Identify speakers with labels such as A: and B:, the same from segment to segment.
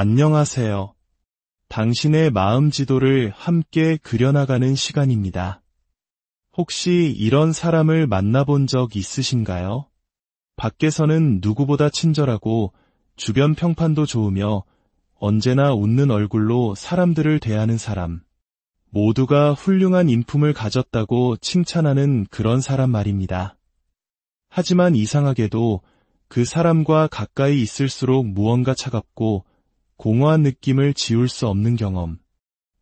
A: 안녕하세요. 당신의 마음 지도를 함께 그려나가는 시간입니다. 혹시 이런 사람을 만나본 적 있으신가요? 밖에서는 누구보다 친절하고 주변 평판도 좋으며 언제나 웃는 얼굴로 사람들을 대하는 사람. 모두가 훌륭한 인품을 가졌다고 칭찬하는 그런 사람 말입니다. 하지만 이상하게도 그 사람과 가까이 있을수록 무언가 차갑고 공허한 느낌을 지울 수 없는 경험.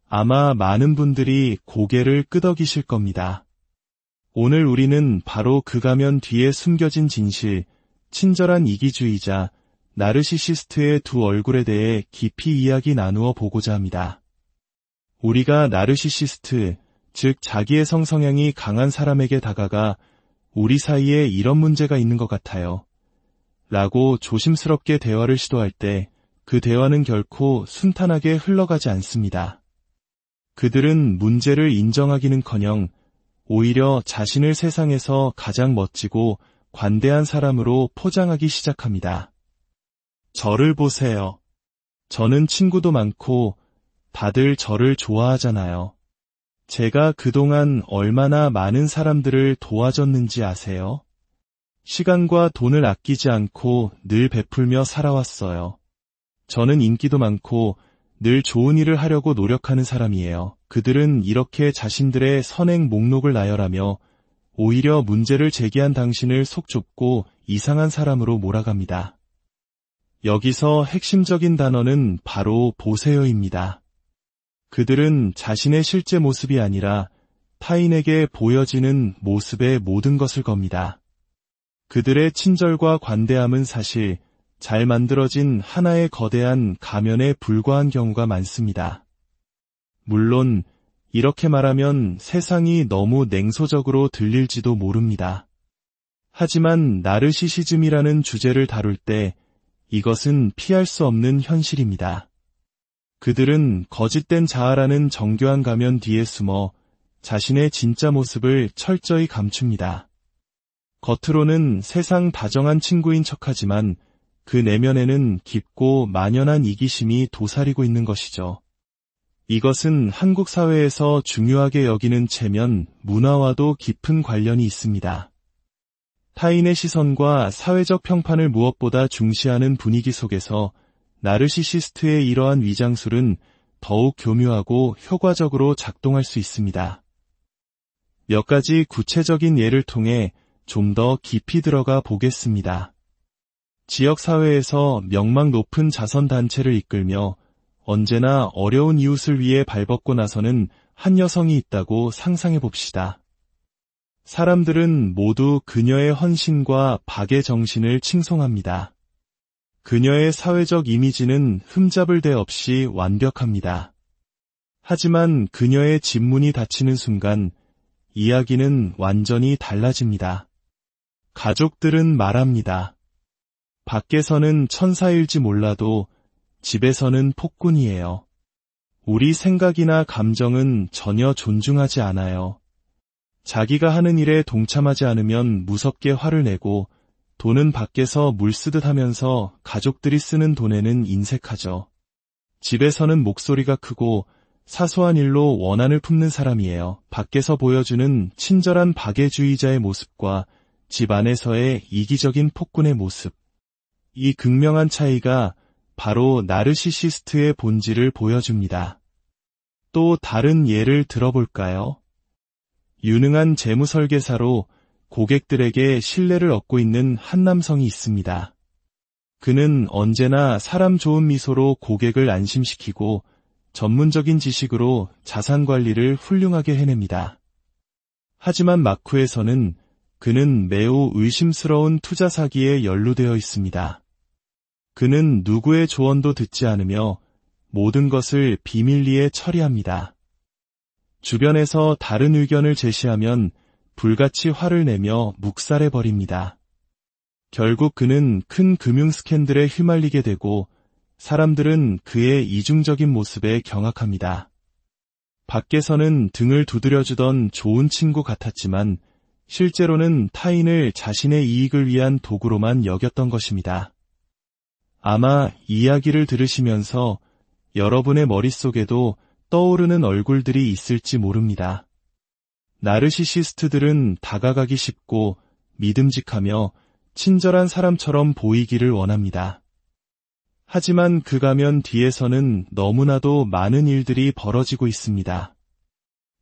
A: 아마 많은 분들이 고개를 끄덕이실 겁니다. 오늘 우리는 바로 그 가면 뒤에 숨겨진 진실, 친절한 이기주의자, 나르시시스트의 두 얼굴에 대해 깊이 이야기 나누어 보고자 합니다. 우리가 나르시시스트, 즉 자기의 성향이 강한 사람에게 다가가 우리 사이에 이런 문제가 있는 것 같아요. 라고 조심스럽게 대화를 시도할 때 그 대화는 결코 순탄하게 흘러가지 않습니다. 그들은 문제를 인정하기는커녕 오히려 자신을 세상에서 가장 멋지고 관대한 사람으로 포장하기 시작합니다. 저를 보세요. 저는 친구도 많고 다들 저를 좋아하잖아요. 제가 그동안 얼마나 많은 사람들을 도와줬는지 아세요? 시간과 돈을 아끼지 않고 늘 베풀며 살아왔어요. 저는 인기도 많고 늘 좋은 일을 하려고 노력하는 사람이에요. 그들은 이렇게 자신들의 선행 목록을 나열하며 오히려 문제를 제기한 당신을 속 좁고 이상한 사람으로 몰아갑니다. 여기서 핵심적인 단어는 바로 보세요입니다. 그들은 자신의 실제 모습이 아니라 타인에게 보여지는 모습의 모든 것을 겁니다. 그들의 친절과 관대함은 사실 잘 만들어진 하나의 거대한 가면에 불과한 경우가 많습니다. 물론 이렇게 말하면 세상이 너무 냉소적으로 들릴지도 모릅니다. 하지만 나르시시즘이라는 주제를 다룰 때 이것은 피할 수 없는 현실입니다. 그들은 거짓된 자아라는 정교한 가면 뒤에 숨어 자신의 진짜 모습을 철저히 감춥니다. 겉으로는 세상 다정한 친구인 척하지만 그 내면에는 깊고 만연한 이기심이 도사리고 있는 것이죠. 이것은 한국 사회에서 중요하게 여기는 체면, 문화와도 깊은 관련이 있습니다. 타인의 시선과 사회적 평판을 무엇보다 중시하는 분위기 속에서 나르시시스트의 이러한 위장술은 더욱 교묘하고 효과적으로 작동할 수 있습니다. 몇 가지 구체적인 예를 통해 좀 더 깊이 들어가 보겠습니다. 지역사회에서 명망 높은 자선단체를 이끌며 언제나 어려운 이웃을 위해 발벗고 나서는 한 여성이 있다고 상상해 봅시다. 사람들은 모두 그녀의 헌신과 박의 정신을 칭송합니다. 그녀의 사회적 이미지는 흠잡을 데 없이 완벽합니다. 하지만 그녀의 집문이 닫히는 순간 이야기는 완전히 달라집니다. 가족들은 말합니다. 밖에서는 천사일지 몰라도 집에서는 폭군이에요. 우리 생각이나 감정은 전혀 존중하지 않아요. 자기가 하는 일에 동참하지 않으면 무섭게 화를 내고 돈은 밖에서 물 쓰듯 하면서 가족들이 쓰는 돈에는 인색하죠. 집에서는 목소리가 크고 사소한 일로 원한을 품는 사람이에요. 밖에서 보여주는 친절한 박애주의자의 모습과 집 안에서의 이기적인 폭군의 모습. 이 극명한 차이가 바로 나르시시스트의 본질을 보여줍니다. 또 다른 예를 들어볼까요? 유능한 재무설계사로 고객들에게 신뢰를 얻고 있는 한 남성이 있습니다. 그는 언제나 사람 좋은 미소로 고객을 안심시키고 전문적인 지식으로 자산 관리를 훌륭하게 해냅니다. 하지만 마쿠에서는 그는 매우 의심스러운 투자 사기에 연루되어 있습니다. 그는 누구의 조언도 듣지 않으며 모든 것을 비밀리에 처리합니다. 주변에서 다른 의견을 제시하면 불같이 화를 내며 묵살해버립니다. 결국 그는 큰 금융 스캔들에 휘말리게 되고 사람들은 그의 이중적인 모습에 경악합니다. 밖에서는 등을 두드려주던 좋은 친구 같았지만 실제로는 타인을 자신의 이익을 위한 도구로만 여겼던 것입니다. 아마 이야기를 들으시면서 여러분의 머릿속에도 떠오르는 얼굴들이 있을지 모릅니다. 나르시시스트들은 다가가기 쉽고 믿음직하며 친절한 사람처럼 보이기를 원합니다. 하지만 그 가면 뒤에서는 너무나도 많은 일들이 벌어지고 있습니다.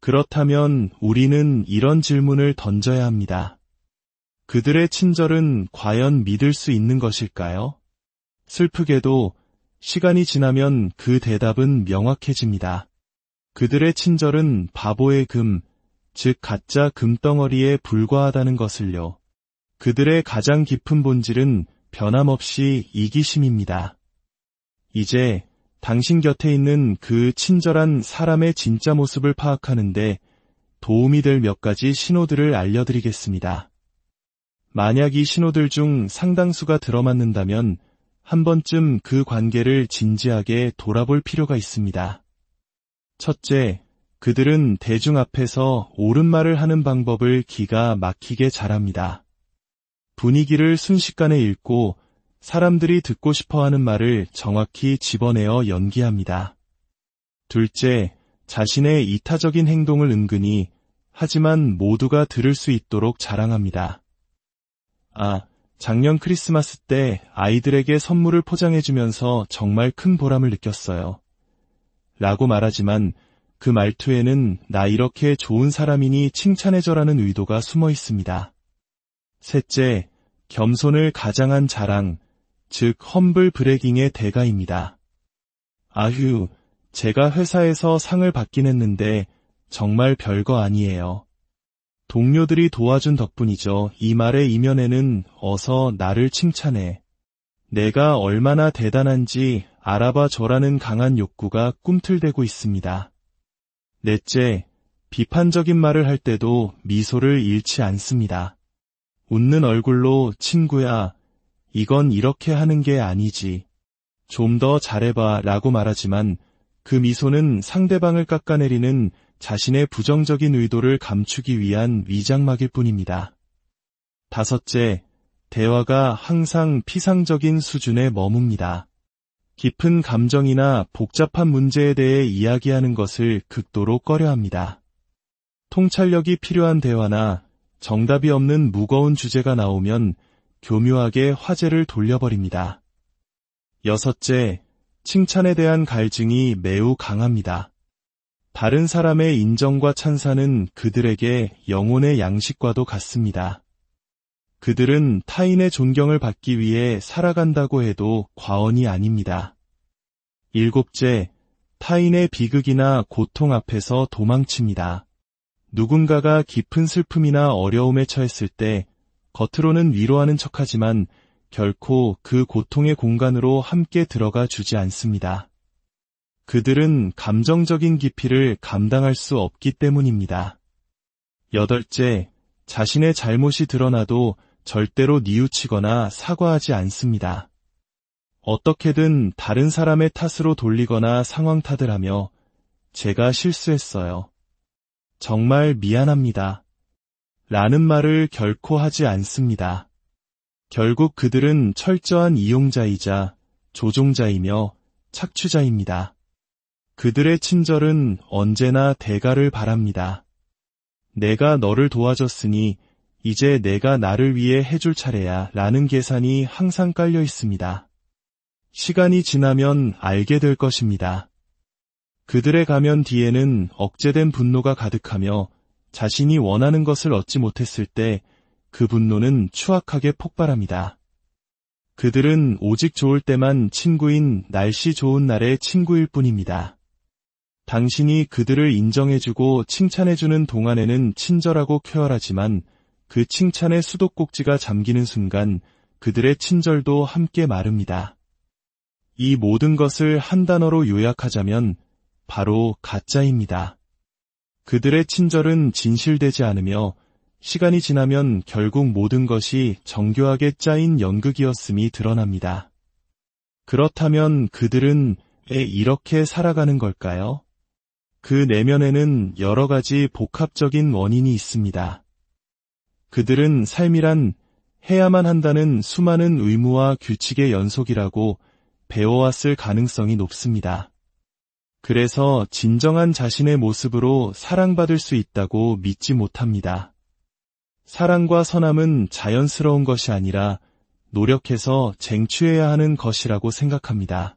A: 그렇다면 우리는 이런 질문을 던져야 합니다. 그들의 친절은 과연 믿을 수 있는 것일까요? 슬프게도 시간이 지나면 그 대답은 명확해집니다. 그들의 친절은 바보의 금, 즉 가짜 금덩어리에 불과하다는 것을요. 그들의 가장 깊은 본질은 변함없이 이기심입니다. 이제 당신 곁에 있는 그 친절한 사람의 진짜 모습을 파악하는데 도움이 될 몇 가지 신호들을 알려드리겠습니다. 만약 이 신호들 중 상당수가 들어맞는다면 한 번쯤 그 관계를 진지하게 돌아볼 필요가 있습니다. 첫째, 그들은 대중 앞에서 옳은 말을 하는 방법을 기가 막히게 잘합니다. 분위기를 순식간에 읽고 사람들이 듣고 싶어하는 말을 정확히 집어내어 연기합니다. 둘째, 자신의 이타적인 행동을 은근히 하지만 모두가 들을 수 있도록 자랑합니다. 작년 크리스마스 때 아이들에게 선물을 포장해주면서 정말 큰 보람을 느꼈어요. 라고 말하지만 그 말투에는 나 이렇게 좋은 사람이니 칭찬해줘라는 의도가 숨어 있습니다. 셋째, 겸손을 가장한 자랑, 즉 험블 브래깅의 대가입니다. 아휴, 제가 회사에서 상을 받긴 했는데 정말 별거 아니에요. 동료들이 도와준 덕분이죠. 이 말의 이면에는 어서 나를 칭찬해. 내가 얼마나 대단한지 알아봐 줘라는 강한 욕구가 꿈틀대고 있습니다. 넷째, 비판적인 말을 할 때도 미소를 잃지 않습니다. 웃는 얼굴로 친구야, 이건 이렇게 하는 게 아니지. 좀 더 잘해봐 라고 말하지만 그 미소는 상대방을 깎아내리는 자신의 부정적인 의도를 감추기 위한 위장막일 뿐입니다. 다섯째, 대화가 항상 피상적인 수준에 머뭅니다. 깊은 감정이나 복잡한 문제에 대해 이야기하는 것을 극도로 꺼려합니다. 통찰력이 필요한 대화나 정답이 없는 무거운 주제가 나오면 교묘하게 화제를 돌려버립니다. 여섯째, 칭찬에 대한 갈증이 매우 강합니다. 다른 사람의 인정과 찬사는 그들에게 영혼의 양식과도 같습니다. 그들은 타인의 존경을 받기 위해 살아간다고 해도 과언이 아닙니다. 일곱째, 타인의 비극이나 고통 앞에서 도망칩니다. 누군가가 깊은 슬픔이나 어려움에 처했을 때 겉으로는 위로하는 척하지만 결코 그 고통의 공간으로 함께 들어가 주지 않습니다. 그들은 감정적인 깊이를 감당할 수 없기 때문입니다. 여덟째, 자신의 잘못이 드러나도 절대로 뉘우치거나 사과하지 않습니다. 어떻게든 다른 사람의 탓으로 돌리거나 상황 탓을 하며 제가 실수했어요. 정말 미안합니다. 라는 말을 결코 하지 않습니다. 결국 그들은 철저한 이용자이자 조종자이며 착취자입니다. 그들의 친절은 언제나 대가를 바랍니다. 내가 너를 도와줬으니 이제 내가 나를 위해 해줄 차례야 라는 계산이 항상 깔려 있습니다. 시간이 지나면 알게 될 것입니다. 그들의 가면 뒤에는 억제된 분노가 가득하며 자신이 원하는 것을 얻지 못했을 때 그 분노는 추악하게 폭발합니다. 그들은 오직 좋을 때만 친구인 날씨 좋은 날의 친구일 뿐입니다. 당신이 그들을 인정해주고 칭찬해주는 동안에는 친절하고 쾌활하지만 그 칭찬의 수도꼭지가 잠기는 순간 그들의 친절도 함께 마릅니다. 이 모든 것을 한 단어로 요약하자면 바로 가짜입니다. 그들의 친절은 진실되지 않으며 시간이 지나면 결국 모든 것이 정교하게 짜인 연극이었음이 드러납니다. 그렇다면 그들은 왜 이렇게 살아가는 걸까요? 그 내면에는 여러 가지 복합적인 원인이 있습니다. 그들은 삶이란 해야만 한다는 수많은 의무와 규칙의 연속이라고 배워왔을 가능성이 높습니다. 그래서 진정한 자신의 모습으로 사랑받을 수 있다고 믿지 못합니다. 사랑과 선함은 자연스러운 것이 아니라 노력해서 쟁취해야 하는 것이라고 생각합니다.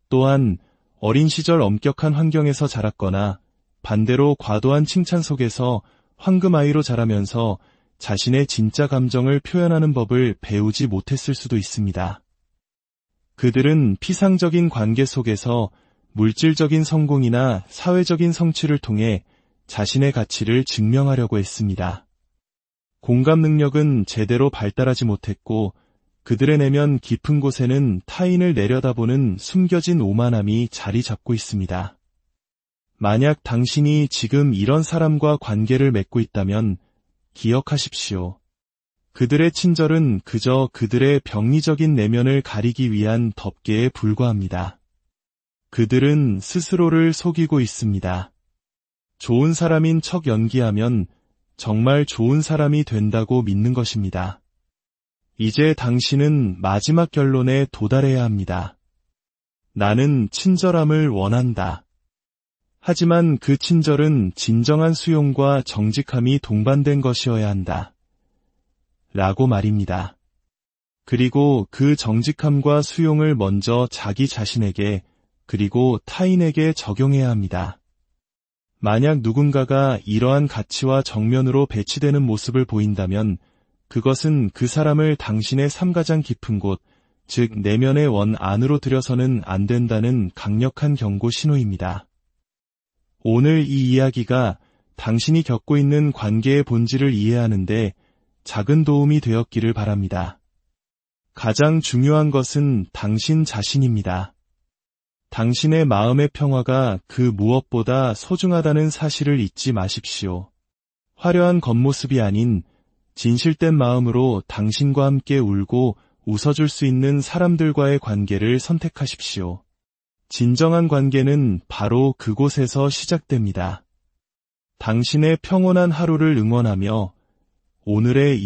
A: 또한 어린 시절 엄격한 환경에서 자랐거나 반대로 과도한 칭찬 속에서 황금아이로 자라면서 자신의 진짜 감정을 표현하는 법을 배우지 못했을 수도 있습니다. 그들은 피상적인 관계 속에서 물질적인 성공이나 사회적인 성취를 통해 자신의 가치를 증명하려고 했습니다. 공감 능력은 제대로 발달하지 못했고 그들의 내면 깊은 곳에는 타인을 내려다보는 숨겨진 오만함이 자리 잡고 있습니다. 만약 당신이 지금 이런 사람과 관계를 맺고 있다면 기억하십시오. 그들의 친절은 그저 그들의 병리적인 내면을 가리기 위한 덮개에 불과합니다. 그들은 스스로를 속이고 있습니다. 좋은 사람인 척 연기하면 정말 좋은 사람이 된다고 믿는 것입니다. 이제 당신은 마지막 결론에 도달해야 합니다. 나는 친절함을 원한다. 하지만 그 친절은 진정한 수용과 정직함이 동반된 것이어야 한다. 라고 말입니다. 그리고 그 정직함과 수용을 먼저 자기 자신에게 그리고 타인에게 적용해야 합니다. 만약 누군가가 이러한 가치와 정면으로 배치되는 모습을 보인다면 그것은 그 사람을 당신의 삼가장 깊은 곳, 즉 내면의 원 안으로 들여서는 안 된다는 강력한 경고 신호입니다. 오늘 이 이야기가 당신이 겪고 있는 관계의 본질을 이해하는데 작은 도움이 되었기를 바랍니다. 가장 중요한 것은 당신 자신입니다. 당신의 마음의 평화가 그 무엇보다 소중하다는 사실을 잊지 마십시오. 화려한 겉모습이 아닌 진실된 마음으로 당신과 함께 울고 웃어줄 수 있는 사람들과의 관계를 선택하십시오. 진정한 관계는 바로 그곳에서 시작됩니다. 당신의 평온한 하루를 응원하며 오늘의